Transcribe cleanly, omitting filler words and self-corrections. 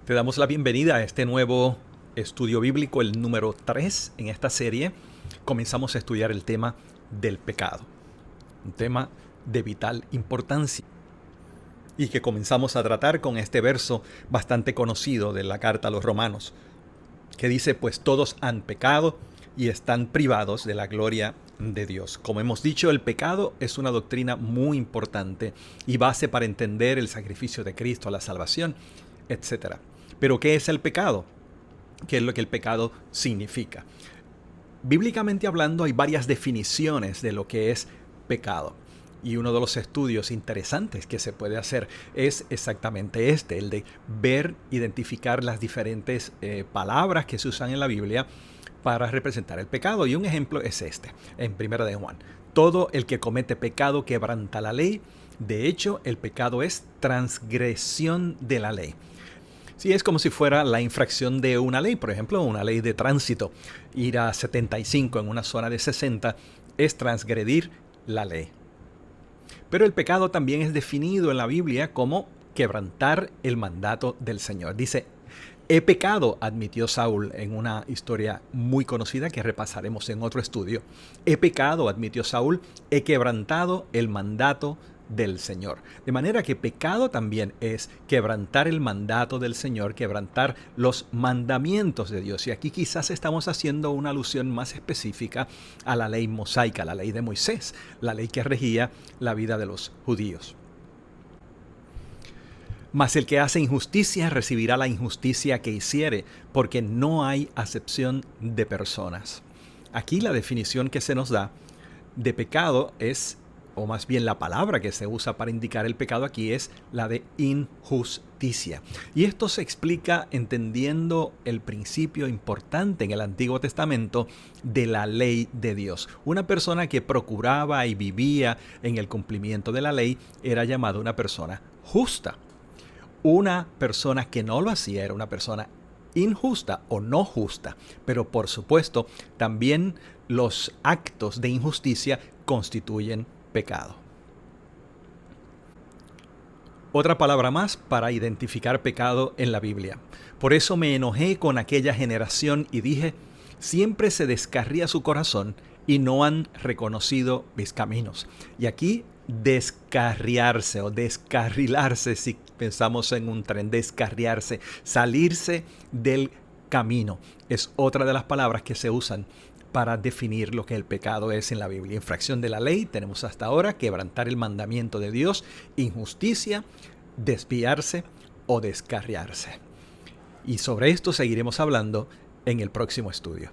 Te damos la bienvenida a este nuevo estudio bíblico, el número 3 en esta serie. Comenzamos a estudiar el tema del pecado, un tema de vital importancia y que comenzamos a tratar con este verso bastante conocido de la carta a los Romanos, que dice: pues todos han pecado y están privados de la gloria de Dios. Como hemos dicho, el pecado es una doctrina muy importante y base para entender el sacrificio de Cristo, la salvación, etc. Pero ¿qué es el pecado? ¿Qué es lo que el pecado significa? Bíblicamente hablando, hay varias definiciones de lo que es pecado. Y uno de los estudios interesantes que se puede hacer es exactamente el de ver, identificar las diferentes palabras que se usan en la Biblia para representar el pecado. Y un ejemplo es en Primera de Juan. Todo el que comete pecado quebranta la ley. De hecho, el pecado es transgresión de la ley. Sí, es como si fuera la infracción de una ley, por ejemplo, una ley de tránsito. Ir a 75 en una zona de 60 es transgredir la ley. Pero el pecado también es definido en la Biblia como quebrantar el mandato del Señor. Dice: he pecado, admitió Saúl en una historia muy conocida que repasaremos en otro estudio. He pecado, admitió Saúl, he quebrantado el mandato del Señor. De manera que pecado también es quebrantar el mandato del Señor, quebrantar los mandamientos de Dios. Y aquí quizás estamos haciendo una alusión más específica a la ley mosaica, la ley de Moisés, la ley que regía la vida de los judíos. Mas el que hace injusticia recibirá la injusticia que hiciere, porque no hay acepción de personas. Aquí la definición que se nos da de pecado es, o más bien la palabra que se usa para indicar el pecado aquí es la de injusticia. Y esto se explica entendiendo el principio importante en el Antiguo Testamento de la ley de Dios. Una persona que procuraba y vivía en el cumplimiento de la ley era llamada una persona justa. Una persona que no lo hacía era una persona injusta o no justa. Pero por supuesto, también los actos de injusticia constituyen pecado. Otra palabra más para identificar pecado en la Biblia. Por eso me enojé con aquella generación y dije: siempre se descarría su corazón y no han reconocido mis caminos. Y aquí descarriarse o descarrilarse, si pensamos en un tren, descarriarse, salirse del camino, es otra de las palabras que se usan para definir lo que el pecado es en la Biblia. Infracción de la ley, tenemos hasta ahora quebrantar el mandamiento de Dios, injusticia, desviarse o descarriarse. Y sobre esto seguiremos hablando en el próximo estudio.